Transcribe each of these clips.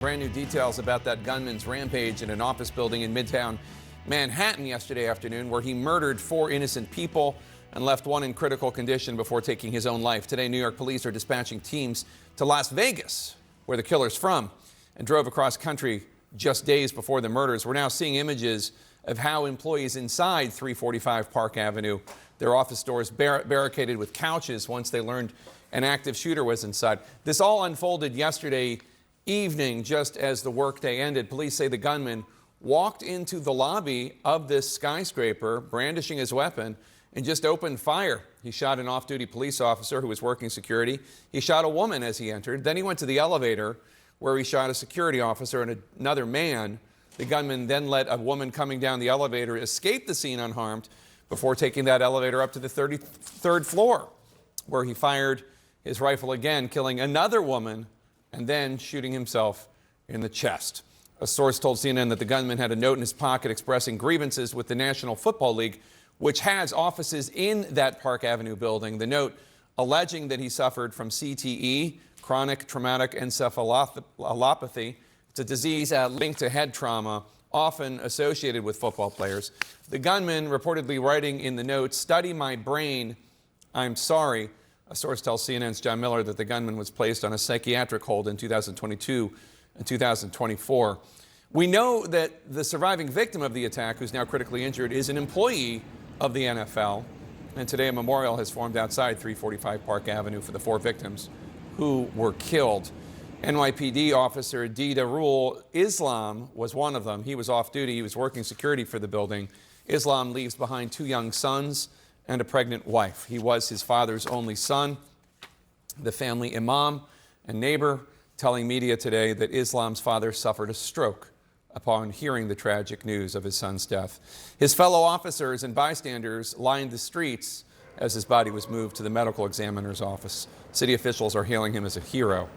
Brand new details about that gunman's rampage in an office building in Midtown Manhattan yesterday afternoon, where he murdered 4 innocent people and left 1 in critical condition before taking his own life. Today, New York police are dispatching teams to Las Vegas, where the killer's from, and drove across country just days before the murders. We're now seeing images of how employees inside 345 Park Avenue, their office doors barricaded with couches once they learned an active shooter was inside. This all unfolded yesterday evening, just as the workday ended. Police say the gunman walked into the lobby of this skyscraper brandishing his weapon and just opened fire. He shot an off-duty police officer who was working security. He shot a woman as he entered. Then he went to the elevator where he shot a security officer and another man. The gunman then let a woman coming down the elevator escape the scene unharmed before taking that elevator up to the 33rd floor, where he fired his rifle again, killing another woman and then shooting himself in the chest. A source told CNN that the gunman had a note in his pocket expressing grievances with the National Football League, which has offices in that Park Avenue building. The note alleging that he suffered from CTE, chronic traumatic encephalopathy. It's a disease linked to head trauma, often associated with football players. The gunman reportedly writing in the note, "Study my brain, I'm sorry." A source tells CNN's John Miller that the gunman was placed on a psychiatric hold in 2022 and 2024. We know that the surviving victim of the attack, who's now critically injured, is an employee of the NFL. And today a memorial has formed outside 345 Park Avenue for the 4 victims who were killed. NYPD officer Didarul Islam was one of them. He was off duty. He was working security for the building. Islam leaves behind 2 young sons and a pregnant wife. He was his father's only son. The family imam and neighbor telling media today that Islam's father suffered a stroke upon hearing the tragic news of his son's death. His fellow officers and bystanders lined the streets as his body was moved to the medical examiner's office. City officials are hailing him as a hero.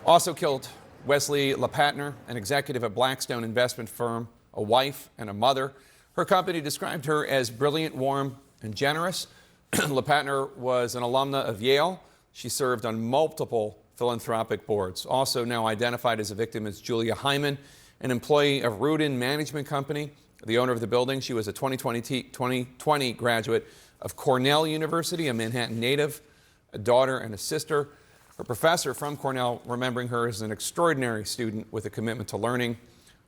Also killed Wesley LaPatner, an executive at Blackstone investment firm, a wife and a mother. Her company described her as brilliant, warm, and generous. LaPatner was an alumna of Yale. She served on multiple philanthropic boards. Also now identified as a victim is Julia Hyman, an employee of Rudin Management Company, the owner of the building. She was a 2020 graduate of Cornell University, a Manhattan native, a daughter and a sister. Her professor from Cornell remembering her as an extraordinary student with a commitment to learning.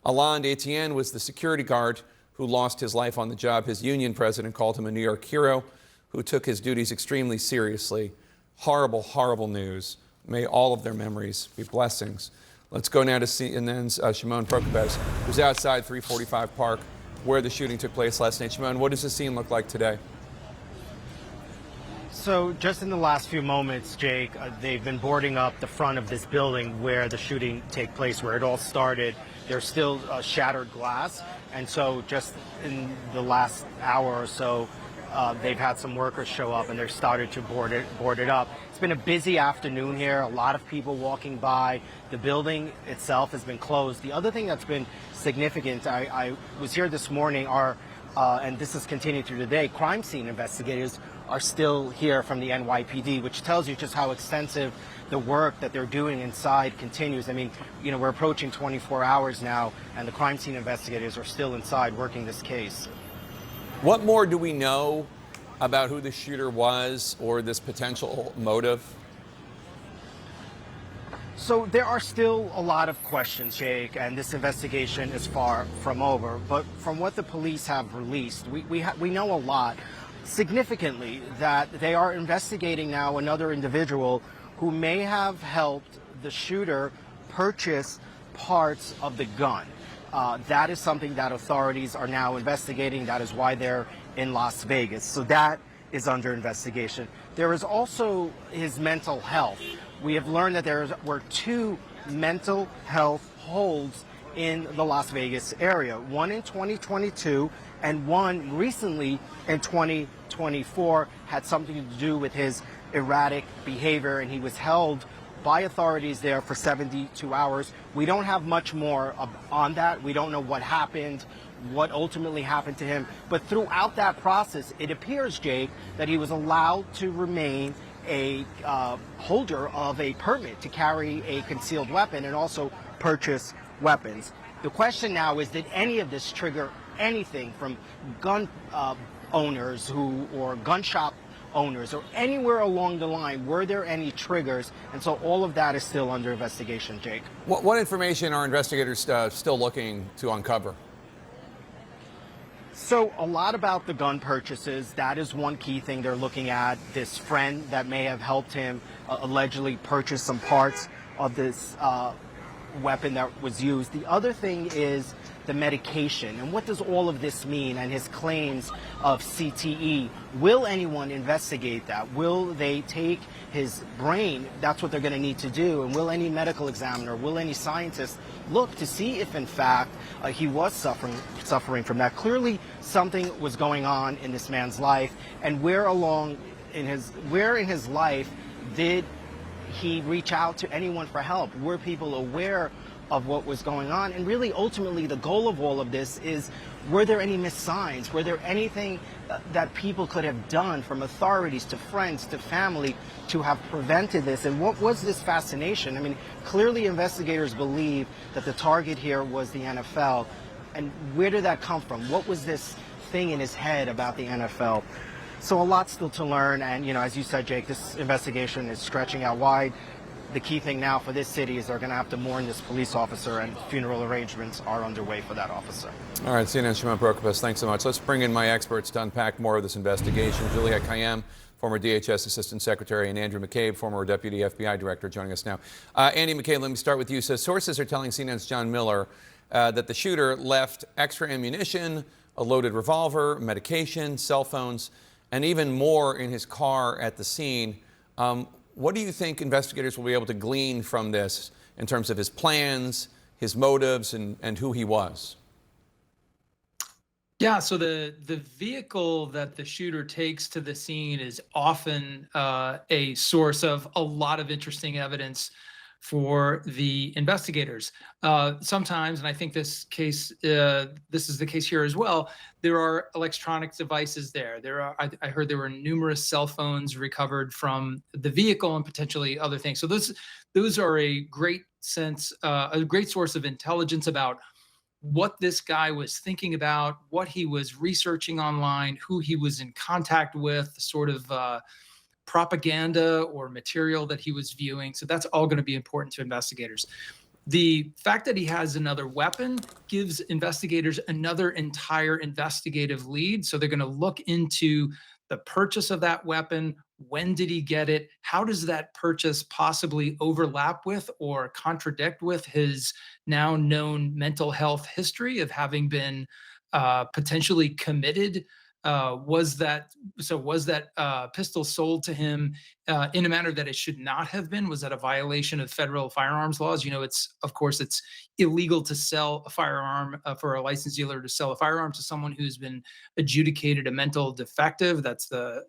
Alain Etienne was the security guard who lost his life on the job. His union president called him a New York hero who took his duties extremely seriously. Horrible, horrible news. May all of their memories be blessings. Let's go now to CNN's Shimon Prokupecz, who's outside 345 Park, where the shooting took place last night. Shimon, what does the scene look like today? So just in the last few moments, Jake, they've been boarding up the front of this building where the shooting took place, where it all started. There's still shattered glass. And so just in the last hour or so, they've had some workers show up and they're started to board it up. It's been a busy afternoon here. A lot of people walking by. The building itself has been closed. The other thing that's been significant, I was here this morning, and this has continued through the day, crime scene investigators are still here from the NYPD, which tells you just how extensive the work that they're doing inside continues. I mean, you know, we're approaching 24 hours now, and the crime scene investigators are still inside working this case. What more do we know about who the shooter was or this potential motive? So there are still a lot of questions, Jake, and this investigation is far from over. But from what the police have released, we know a lot. Significantly, that they are investigating now another individual who may have helped the shooter purchase parts of the gun. That is something that authorities are now investigating. That is why they're in Las Vegas. So that is under investigation. There is also his mental health. We have learned that there were 2 mental health holds in the Las Vegas area, one in 2022 and one recently in 2024, had something to do with his erratic behavior, and he was held by authorities there for 72 hours. We don't have much more on that. We don't know what happened, what ultimately happened to him. But throughout that process, it appears, Jake, that he was allowed to remain a holder of a permit to carry a concealed weapon and also purchase weapons. The question now is, did any of this trigger anything from gun owners or gun shop owners or anywhere along the line? Were there any triggers? And so all of that is still under investigation, Jake. What information are investigators still looking to uncover? So a lot about the gun purchases. That is one key thing they're looking at. This friend that may have helped him allegedly purchase some parts of this weapon that was used. The other thing is the medication. And what does all of this mean? And his claims of CTE. Will anyone investigate that? Will they take his brain? That's what they're going to need to do. And will any medical examiner, will any scientist look to see if in fact he was suffering from that? Clearly something was going on in this man's life. And where in his life did he reach out to anyone for help? Were people aware of what was going on? And really, ultimately, the goal of all of this is, were there any missed signs? Were there anything that people could have done, from authorities to friends to family, to have prevented this? And what was this fascination? I mean, clearly investigators believe that the target here was the NFL. And where did that come from? What was this thing in his head about the NFL? So a lot still to learn, and as you said, Jake, this investigation is stretching out wide. The key thing now for this city is they're going to have to mourn this police officer, and funeral arrangements are underway for that officer. All right, CNN Shimon Prokopis, thanks so much. Let's bring in my experts to unpack more of this investigation. Juliette Kayyem, former DHS Assistant Secretary, and Andrew McCabe, former Deputy FBI Director, joining us now. Andy McCabe, let me start with you. So sources are telling CNN's John Miller that the shooter left extra ammunition, a loaded revolver, medication, cell phones, and even more in his car at the scene. What do you think investigators will be able to glean from this in terms of his plans, his motives, and who he was? Yeah, so the vehicle that the shooter takes to the scene is often a source of a lot of interesting evidence for the investigators. Sometimes, and I think this is the case here as well, there are electronic devices there. I heard there were numerous cell phones recovered from the vehicle and potentially other things. So those are a great source of intelligence about what this guy was thinking about, what he was researching online, who he was in contact with, the sort of propaganda or material that he was viewing. So that's all going to be important to investigators. The fact that he has another weapon gives investigators another entire investigative lead. So they're going to look into the purchase of that weapon. When did he get it? How does that purchase possibly overlap with or contradict with his now known mental health history of having been potentially committed? Was that pistol sold to him in a manner that it should not have been? Was that a violation of federal firearms laws? It's illegal to sell a firearm for a licensed dealer to sell a firearm to someone who's been adjudicated a mental defective. That's the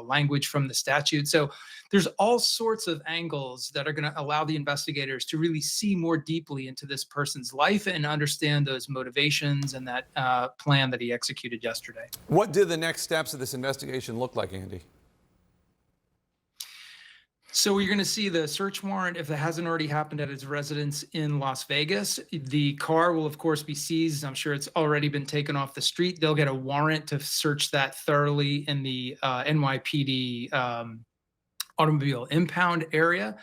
language from the statute. So there's all sorts of angles that are going to allow the investigators to really see more deeply into this person's life and understand those motivations and that plan that he executed yesterday. What do the next steps of this investigation look like, Andy? So you're going to see the search warrant, if it hasn't already happened, at his residence in Las Vegas. The car will, of course, be seized. I'm sure it's already been taken off the street. They'll get a warrant to search that thoroughly in the NYPD automobile impound area.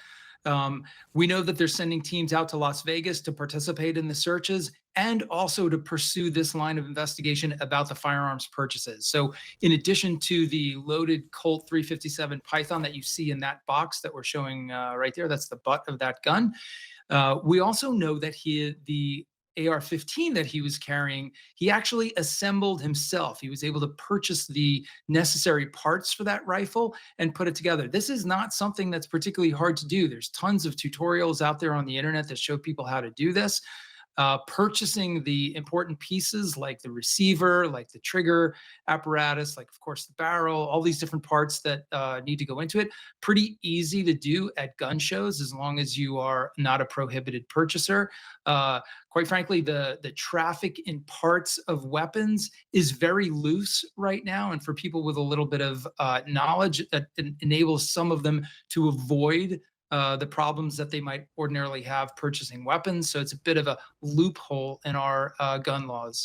We know that they're sending teams out to Las Vegas to participate in the searches and also to pursue this line of investigation about the firearms purchases. So in addition to the loaded Colt 357 Python that you see in that box that we're showing right there, that's the butt of that gun. We also know that the AR-15 that he was carrying, he actually assembled himself. He was able to purchase the necessary parts for that rifle and put it together. This is not something that's particularly hard to do. There's tons of tutorials out there on the internet that show people how to do this. Purchasing the important pieces like the receiver, like the trigger apparatus, like, of course, the barrel, all these different parts that need to go into it. Pretty easy to do at gun shows as long as you are not a prohibited purchaser. Quite frankly, the traffic in parts of weapons is very loose right now. And for people with a little bit of knowledge, that enables some of them to avoid the problems that they might ordinarily have purchasing weapons. So it's a bit of a loophole in our gun laws.